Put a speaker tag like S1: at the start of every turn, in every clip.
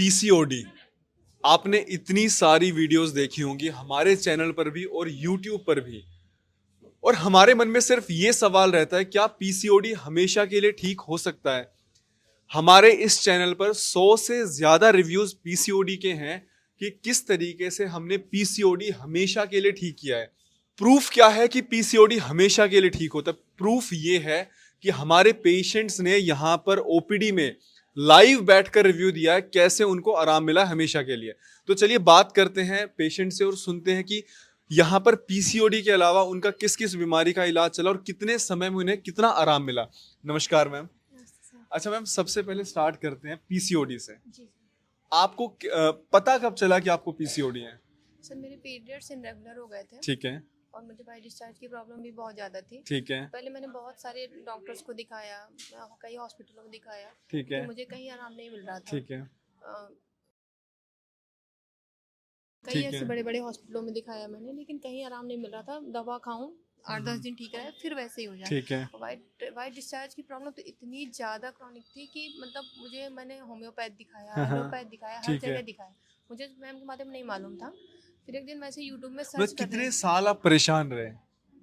S1: PCOD, आपने इतनी सारी वीडियोस देखी होंगी हमारे चैनल पर भी और यूट्यूब पर भी, और हमारे मन में सिर्फ ये सवाल रहता है क्या पीसीओडी हमेशा के लिए ठीक हो सकता है। हमारे इस चैनल पर 100 से ज्यादा रिव्यूज पीसीओडी के हैं कि किस तरीके से हमने पीसीओडी हमेशा के लिए ठीक किया है। प्रूफ क्या है कि पीसीओडी हमेशा के लिए ठीक होता है? प्रूफ ये है कि हमारे पेशेंट्स ने यहाँ पर ओपीडी में लाइव बैठकर रिव्यू दिया है कैसे उनको आराम मिला हमेशा के लिए। तो चलिए बात करते हैं पेशेंट से और सुनते हैं कि यहाँ पर पीसीओडी के अलावा उनका किस किस बीमारी का इलाज चला और कितने समय में उन्हें कितना आराम मिला। नमस्कार मैम। अच्छा मैम, सबसे पहले स्टार्ट करते हैं पीसीओडी से।
S2: जी
S1: आपको पता कब चला कि आपको पीसीओडी है?
S2: सर, मेरे पीरियड्स इरेगुलर हो गए थे।
S1: ठीक है।
S2: और मुझे बाई डिस्चार्ज की प्रॉब्लम भी बहुत ज़्यादा थी।
S1: ठीक है।
S2: पहले मैंने बहुत सारे डॉक्टर्स को दिखाया, कई हॉस्पिटलों में दिखाया।
S1: ठीक है।
S2: मुझे कहीं आराम नहीं मिल रहा था।
S1: ठीक है।
S2: कई ऐसे बड़े बड़े हॉस्पिटलों में दिखाया मैंने, लेकिन कहीं आराम नहीं मिल रहा था। दवा खाऊं 8-10 दिन ठीक है, फिर वैसे ही हो जाए।
S1: ठीक है।
S2: वाइट डिस्चार्ज की प्रॉब्लम तो इतनी ज़्यादा क्रॉनिक थी कि मतलब मैंने होम्योपैथ दिखाया,
S1: हाँ,
S2: एलोपैथ दिखाया, हर
S1: ठीक है।
S2: जगह दिखाया। मुझे मैम के बारे में नहीं मालूम था। फिर एक दिन मैं ऐसे यूट्यूब में
S1: मतलब
S2: सर्च कर
S1: कितने साल आप परेशान रहे?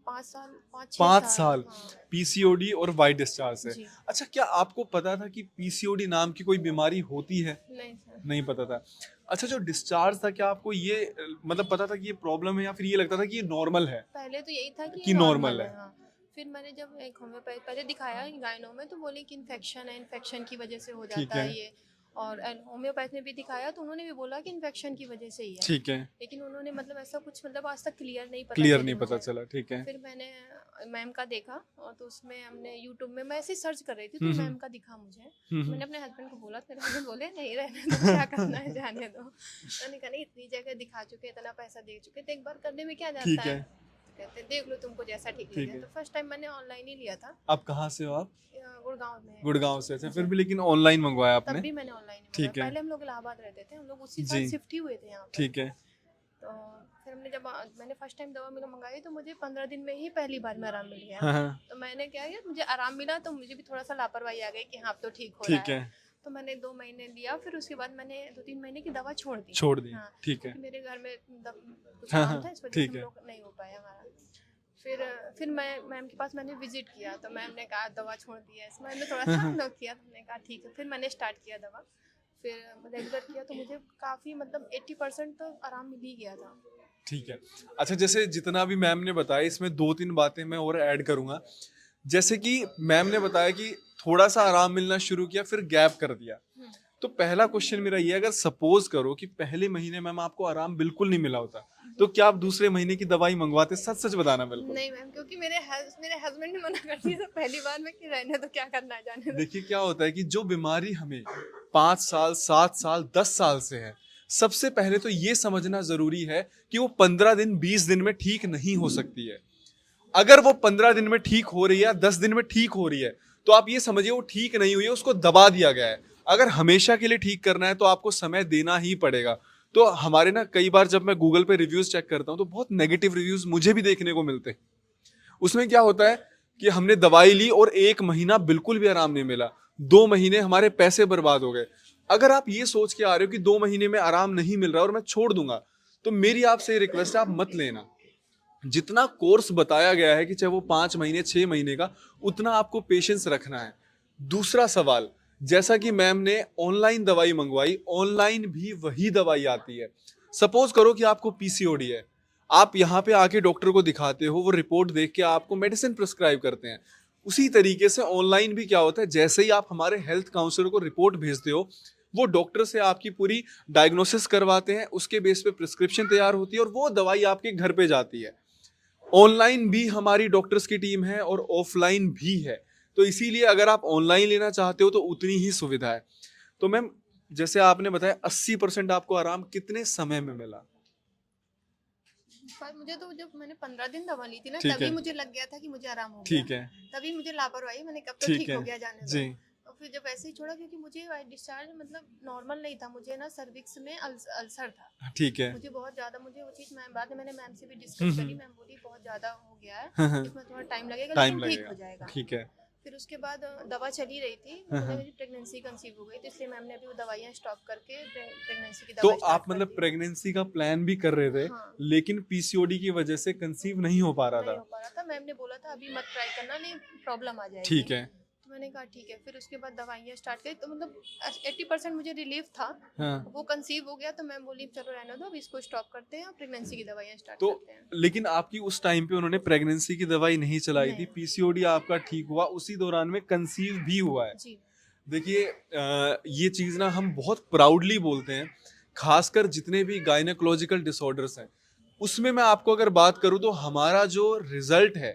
S2: 5
S1: साल
S2: हाँ।
S1: पीसीओडी और वाइट डिस्चार्ज से।
S2: जी।
S1: अच्छा, क्या आपको पता था कि पीसीओडी नाम की कोई बीमारी होती है?
S2: नहीं सर।
S1: नहीं पता था। अच्छा, जो डिस्चार्ज था क्या आपको ये मतलब पता था कि ये प्रॉब्लम है या फिर ये लगता था कि ये नॉर्मल है?
S2: पहले तो यही था
S1: कि नॉर्मल है।
S2: हाँ। फिर मैंने जब एक होम्योपैथ पहले दिखाया गायनो में, तो बोले कि इन्फेक्शन है, इन्फेक्शन की वजह से हो
S1: ठीक
S2: जाता है
S1: है।
S2: ये। और होम्योपैथ में भी दिखाया तो उन्होंने भी बोला कि इन्फेक्शन की वजह से ही है।
S1: ठीक है।
S2: लेकिन उन्होंने मतलब ऐसा कुछ मतलब आज तक क्लियर नहीं
S1: पता
S2: मुझे।
S1: चला। ठीक है।
S2: फिर मैंने मैम का देखा, और तो उसमें हमने यूट्यूब में मैं ऐसे ही सर्च कर रही थी, तो
S1: हम्म,
S2: मैम का दिखा मुझे।
S1: हम्म,
S2: मैंने अपने हस्बैंड को बोला, मेरे हस्बैंड बोले नहीं रहने दो, क्या करना है जाने दो। मैंने कहा नहीं, इतनी जगह दिखा चुके, इतना पैसा दे चुके, तो एक बार करने में क्या
S1: ठीक
S2: जाता
S1: है।
S2: है। तो कहते देख लो तुमको जैसा ठीक
S1: ठीक
S2: लगे।
S1: है।
S2: तो फर्स्ट टाइम मैंने ऑनलाइन ही लिया था।
S1: आप कहाँ से हो आप?
S2: गुड़गांव में।
S1: गुड़गांव से। अच्छा, फिर भी लेकिन ऑनलाइन मंगवाया
S2: तब
S1: आपने?
S2: भी मैंने ऑनलाइन ही
S1: ठीक
S2: मंगाया।
S1: है।
S2: पहले हम लोग इलाहाबाद रहते थे, हम लोग उसी
S1: जी।
S2: साल शिफ्ट ही हुए थे यहाँ पे।
S1: ठीक है।
S2: तो फिर हमने जब मैंने फर्स्ट टाइम दवा मंगाई, तो मुझे 15 दिन में ही पहली बार में आराम मिल गया।
S1: हाँ, हाँ।
S2: तो मैंने क्या किया, मुझे आराम मिला तो मुझे भी थोड़ा सा लापरवाही आ गई कि हाँ अब तो ठीक हो
S1: ठीक
S2: रहा
S1: है।
S2: है। तो मैंने 2 महीने लिया, फिर उसके बाद मैंने 2-3 महीने की दवा छोड़ दी।
S1: छोड़ दी।
S2: हाँ,
S1: ठीक है।
S2: क्योंकि मेरे घर में कुछ
S1: हाँ,
S2: काम
S1: हाँ,
S2: था, इस वजह
S1: ठीक
S2: से
S1: है।
S2: हम लोग नहीं हो पाया हमारा। फिर मैं मैम के पास मैंने विजिट किया, तो मैम ने कहा दवा छोड़ दी है। इसमें मैंने थोड़ा सा नो किया, तो मैंने कहा ठीक है। फिर मैंने स्टार्ट किया दवा, फिर रेगुलर किया, तो मुझे काफ़ी मतलब 80% तो आराम मिल ही गया था।
S1: ठीक है। अच्छा, जैसे जितना भी मैम ने बताया इसमें 2-3 बातें मैं और ऐड करूंगा। जैसे कि मैम ने बताया कि थोड़ा सा आराम मिलना शुरू किया फिर गैप कर दिया। तो पहला क्वेश्चन मेरा ये है, अगर सपोज करो कि पहले महीने मैम आपको आराम बिल्कुल नहीं मिला होता, तो क्या आप दूसरे महीने की दवाई मंगवाते? सच सच बताना बिल्कुल।
S2: नहीं मैम, क्योंकि मेरे हस्बैंड ने मना कर दिया था पहली बार में कि रहने तो क्या करना है, जाने दो।
S1: देखिए क्या होता है कि जो बीमारी हमें 5 साल 7 साल 10 साल से है, सबसे पहले तो ये समझना जरूरी है कि वो 15 दिन 20 दिन में ठीक नहीं हो सकती है। अगर वो 15 दिन में ठीक हो रही है, 10 दिन में ठीक हो रही है, तो आप ये समझिए वो ठीक नहीं हुई है, उसको दबा दिया गया है। अगर हमेशा के लिए ठीक करना है तो आपको समय देना ही पड़ेगा। तो हमारे ना कई बार जब मैं गूगल पे रिव्यूज चेक करता हूँ तो बहुत नेगेटिव रिव्यूज मुझे भी देखने को मिलते हैं। उसमें क्या होता है कि हमने दवाई ली और 1 महीना बिल्कुल भी आराम नहीं मिला, 2 महीने हमारे पैसे बर्बाद हो गए। अगर आप ये सोच के आ रहे हो कि 2 महीने में आराम नहीं मिल रहा और मैं छोड़ दूंगा, तो मेरी आपसे रिक्वेस्ट है, आप मत लेना। जितना कोर्स बताया गया है कि चाहे वो 5 महीने 6 महीने का, उतना आपको पेशेंस रखना है। दूसरा सवाल, जैसा कि मैम ने ऑनलाइन दवाई मंगवाई, ऑनलाइन भी वही दवाई आती है। सपोज करो कि आपको पीसीओडी है, आप यहाँ पे आके डॉक्टर को दिखाते हो, वो रिपोर्ट देख के आपको मेडिसिन प्रिस्क्राइब करते हैं। उसी तरीके से ऑनलाइन भी क्या होता है, जैसे ही आप हमारे हेल्थ काउंसलर को रिपोर्ट भेजते हो, वो डॉक्टर से आपकी पूरी डायग्नोसिस करवाते हैं, उसके बेस पे प्रिस्क्रिप्शन तैयार होती है और वो दवाई आपके घर पे जाती है। ऑनलाइन भी हमारी डॉक्टर्स की टीम है और ऑफलाइन भी है। तो इसीलिए अगर आप ऑनलाइन लेना चाहते हो तो उतनी ही सुविधा है। तो मैम, जैसे आपने बताया 80% आपको आराम कितने समय में मिला?
S2: पर मुझे तो जब मैंने 15 दिन दवा ली थी ना,
S1: ठीक
S2: तभी
S1: है।
S2: मुझे लग गया था कि मुझे आराम हो गया।
S1: ठीक है।
S2: तभी मुझे लापरवाही, मैंने कब तो
S1: ठीक
S2: ठीक
S1: है।
S2: हो गया, जाने दो।
S1: जी।
S2: और फिर जब ऐसे ही छोड़ा, क्योंकि मुझे डिस्चार्ज मतलब नॉर्मल नहीं था, मुझे ना सर्विक्स में अल्सर था।
S1: ठीक है।
S2: मुझे बहुत ज्यादा, मुझे वो चीज मैम बाद में मैंने मैम से भी डिस्कस करी। मैम बोली बहुत ज्यादा हो गया है,
S1: हाँ, हाँ।
S2: इसमें थोड़ा टाइम लगेगा,
S1: टाइम
S2: लेकिन ठीक
S1: लगेगा।
S2: हो जाएगा।
S1: ठीक है।
S2: फिर उसके बाद दवा चली रही थी, मतलब मेरी प्रेगनेंसी कंसीव हो गई, तो इसलिए मैम ने अभी वो दवाइयाँ स्टॉप करके प्रेगनेंसी की
S1: तो
S2: दवा स्टार्ट
S1: आप
S2: कर
S1: मतलब
S2: दी।
S1: प्रेगनेंसी का प्लान भी कर रहे थे,
S2: हाँ,
S1: लेकिन पीसीओडी की वजह से कंसीव नहीं हो पा रहा
S2: नहीं
S1: था।
S2: हो पा रहा था। मैम ने बोला था अभी मत ट्राई करना, नहीं प्रॉब्लम आ जाएगी।
S1: ठीक है।
S2: तो मैंने कहा ठीक है। फिर उसके बाद दवाइयाँ स्टार्ट करी, तो मतलब 80% मुझे रिलीफ था।
S1: हाँ।
S2: वो कंसीव हो गया तो मैम बोली चलो रहने दो, अब इसको स्टॉप करते हैं और प्रेगनेंसी की दवाइयाँ स्टार्ट
S1: तो
S2: करते हैं।
S1: लेकिन आपकी उस टाइम पे उन्होंने प्रेगनेंसी की दवाई नहीं चलाई थी,
S2: नहीं।
S1: पीसीओडी आपका ठीक हुआ, उसी दौरान में कंसीव भी हुआ है।
S2: जी।
S1: देखिए ये चीज़ ना हम बहुत प्राउडली बोलते हैं, खासकर जितने भी गायनेकोलॉजिकल डिसऑर्डर्स हैं, उसमें मैं आपको अगर बात करूं तो हमारा जो रिजल्ट है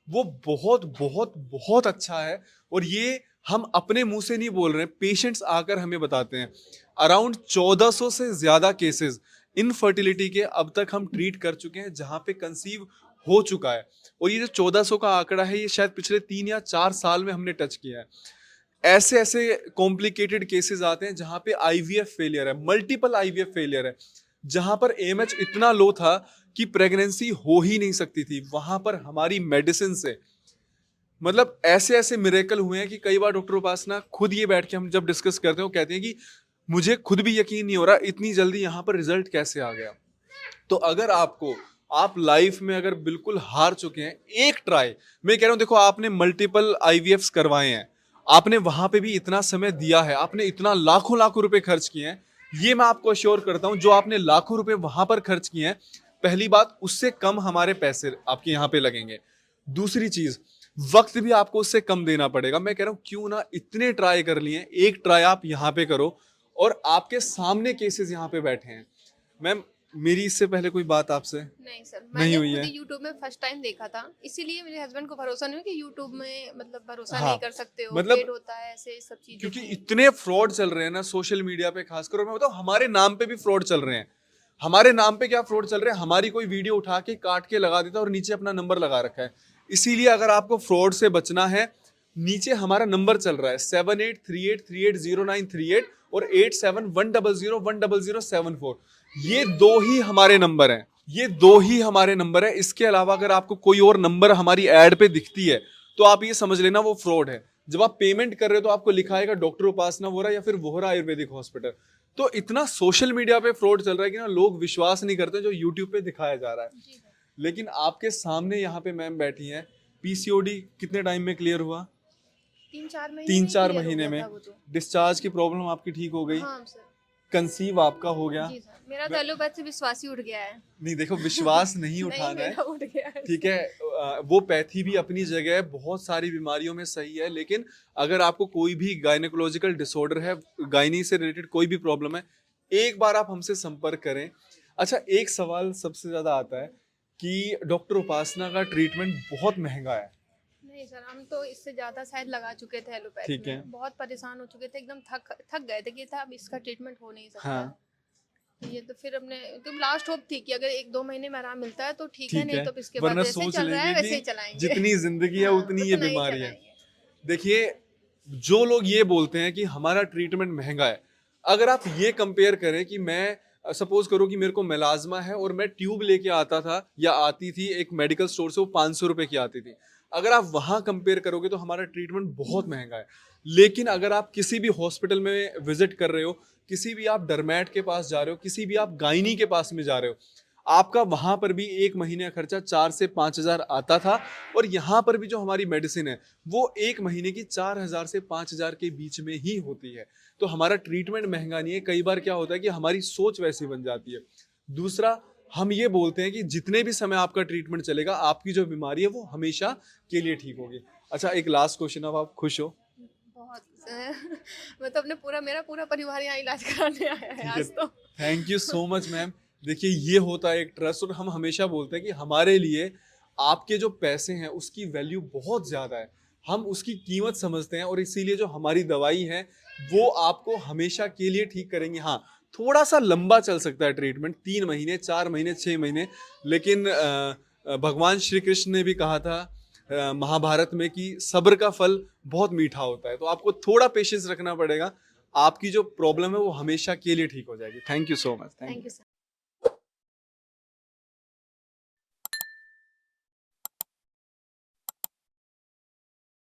S1: वो बहुत बहुत बहुत अच्छा है। और ये हम अपने मुंह से नहीं बोल रहे हैं, पेशेंट्स आकर हमें बताते हैं। अराउंड 1400 से ज़्यादा केसेस इनफर्टिलिटी के अब तक हम ट्रीट कर चुके हैं, जहाँ पे कंसीव हो चुका है। और ये जो 1400 का आंकड़ा है, ये शायद पिछले 3 या 4 साल में हमने टच किया है। ऐसे ऐसे कॉम्प्लिकेटेड केसेस आते हैं जहां पे आईवीएफ फेलियर है, मल्टीपल आईवीएफ फेलियर है, जहां पर एमएच इतना लो था कि प्रेगनेंसी हो ही नहीं सकती थी। वहां पर हमारी मेडिसिन से मतलब ऐसे ऐसे मिरेकल हुए हैं कि कई बार डॉक्टर उपासना खुद ये बैठ के हम जब डिस्कस करते हैं, वो कहते हैं कि मुझे खुद भी यकीन नहीं हो रहा इतनी जल्दी यहाँ पर रिजल्ट कैसे आ गया। तो अगर आप लाइफ में अगर बिल्कुल हार चुके हैं, एक ट्राई, मैं कह रहा हूं, देखो आपने मल्टीपल आईवीएफ्स करवाए हैं, आपने वहां पे भी इतना समय दिया है, आपने इतना लाखों लाखों रुपए खर्च किए हैं, ये मैं आपको अश्योर करता हूं, जो आपने लाखों रुपए वहां पर खर्च किए हैं, पहली बात उससे कम हमारे पैसे आपके यहाँ पे लगेंगे। दूसरी चीज, वक्त भी आपको उससे कम देना पड़ेगा। मैं कह रहा हूं क्यों ना इतने ट्राई कर लिए, एक ट्राई आप यहाँ पे करो, और आपके सामने केसेस यहाँ पे बैठे हैं। मैम मेरी इससे पहले कोई बात आपसे
S2: नहीं सर,
S1: नहीं
S2: मैंने
S1: हुई
S2: खुद
S1: है?
S2: ही यूट्यूब में फर्स्ट टाइम देखा था, इसीलिए मेरे हस्बैंड को भरोसा नहीं हुआ कि यूट्यूब में मतलब भरोसा
S1: हाँ,
S2: नहीं कर सकते हो,
S1: मतलब
S2: पेड होता है, ऐसे सब चीजें
S1: क्योंकि
S2: थी।
S1: इतने फ्रॉड चल रहे हैं ना सोशल मीडिया पे खासकर, और मैं बताऊं हमारे नाम पे भी फ्रॉड चल रहे हैं। हमारे नाम पे क्या फ्रॉड चल रहे हैं, हमारी कोई वीडियो उठा के काट के लगा देता है और नीचे अपना नंबर लगा रखा है। इसीलिए अगर आपको फ्रॉड से बचना है, नीचे हमारा नंबर चल रहा है 7838380938 और 8710010074। ये दो ही हमारे नंबर हैं, ये दो ही हमारे नंबर है। इसके अलावा अगर आपको कोई और नंबर हमारी एड पे दिखती है तो आप ये समझ लेना वो फ्रॉड है। जब आप पेमेंट कर रहे हो तो आपको लिखा आएगा डॉक्टर उपासना वोरा या फिर वोहरा आयुर्वेदिक हॉस्पिटल। तो इतना सोशल मीडिया पे फ्रॉड चल रहा है कि ना लोग विश्वास नहीं करते जो यूट्यूब पे दिखाया जा रहा है।
S2: जी सर।
S1: लेकिन आपके सामने यहाँ पे मैम बैठी हैं, पीसीओडी कितने टाइम में क्लियर हुआ?
S2: 3-4 महीने
S1: तीन
S2: में
S1: चार
S2: क्लियर हो
S1: महीने
S2: गया
S1: में
S2: था वो तो।
S1: डिस्चार्ज की प्रॉब्लम आपकी ठीक हो गई,
S2: हाँ सर।
S1: कंसीव आपका हो गया।
S2: जी सर, मेरा तो एलोपैथ से विश्वास ही उठ गया है।
S1: नहीं देखो, विश्वास नहीं
S2: नहीं,
S1: उठाना है,
S2: मेरा उठ गया है।
S1: ठीक है। वो पैथी भी अपनी जगह है, बहुत सारी बीमारियों में सही है, लेकिन अगर आपको कोई भी गायनेकोलॉजिकल डिसऑर्डर है, गायनी से रिलेटेड कोई भी प्रॉब्लम है, एक बार आप हमसे संपर्क करें। अच्छा, एक सवाल सबसे ज्यादा आता है कि डॉक्टर उपासना का ट्रीटमेंट बहुत महंगा है।
S2: नहीं सर, हम तो इससे ज्यादा शायद लगा चुके थे एलोपैथ
S1: ठीक है।
S2: में, बहुत परेशान हो चुके थे, एकदम थक गए थे कि था अब इसका ट्रीटमेंट हो नहीं सकता।
S1: हाँ।
S2: ये तो फिर हमने तो लास्ट होप थी कि अगर 1-2 महीने में आराम मिलता है तो ठीक है,
S1: ठीक
S2: नहीं
S1: है,
S2: तो इसके बाद
S1: वरना
S2: जैसे
S1: सोच
S2: चल रहा है
S1: लेंगे
S2: वैसे ही
S1: कि
S2: चलाएंगे।
S1: जितनी जिंदगी है
S2: हाँ,
S1: उतनी ये
S2: उतना ही
S1: बीमारी है।
S2: चलाएंगे।
S1: देखिए, जो लोग ये बोलते हैं कि हमारा ट्रीटमेंट महंगा है, अगर आप ये कंपेयर करें कि मैं सपोज करो कि मेरे को मेलाज्मा है और मैं ट्यूब लेके आता था या आती थी एक मेडिकल स्टोर से, वो 500 रुपए की आती थी, अगर आप वहां कंपेयर करोगे तो हमारा ट्रीटमेंट बहुत महंगा है। लेकिन अगर आप किसी भी हॉस्पिटल में विजिट कर रहे हो, किसी भी आप डरमैट के पास जा रहे हो, किसी भी आप गायनी के पास में जा रहे हो, आपका वहां पर भी एक महीने का खर्चा 4 से 5,000 आता था। और यहाँ पर भी जो हमारी मेडिसिन है वो एक महीने की 4,000 से 5,000 के बीच में ही होती है। तो हमारा ट्रीटमेंट महंगा नहीं है। कई बार क्या होता है कि हमारी सोच वैसी बन जाती है। दूसरा, हम ये बोलते हैं कि जितने भी समय आपका ट्रीटमेंट चलेगा, आपकी जो बीमारी है वो हमेशा के लिए ठीक होगी। अच्छा, एक लास्ट क्वेश्चन, अब आप खुश हो?
S2: बहुत मैं तो अपने मेरा पूरा परिवार यहाँ इलाज कराने आया है आज तो।
S1: Thank you so much ma'am. देखिए, ये होता है एक ट्रस्ट, और हम हमेशा बोलते हैं कि हमारे लिए आपके जो पैसे हैं उसकी वैल्यू बहुत ज़्यादा है, हम उसकी कीमत समझते हैं, और इसीलिए जो हमारी दवाई है वो आपको हमेशा के लिए ठीक करेंगे। हाँ, थोड़ा सा लंबा चल सकता है ट्रीटमेंट, 3 महीने 4 महीने 6 महीने, लेकिन भगवान श्री कृष्ण ने भी कहा था महाभारत में कि सब्र का फल बहुत मीठा होता है। तो आपको थोड़ा पेशेंस रखना पड़ेगा, आपकी जो प्रॉब्लम है वो हमेशा के लिए ठीक हो जाएगी। Thank you so much.
S2: Thank you sir.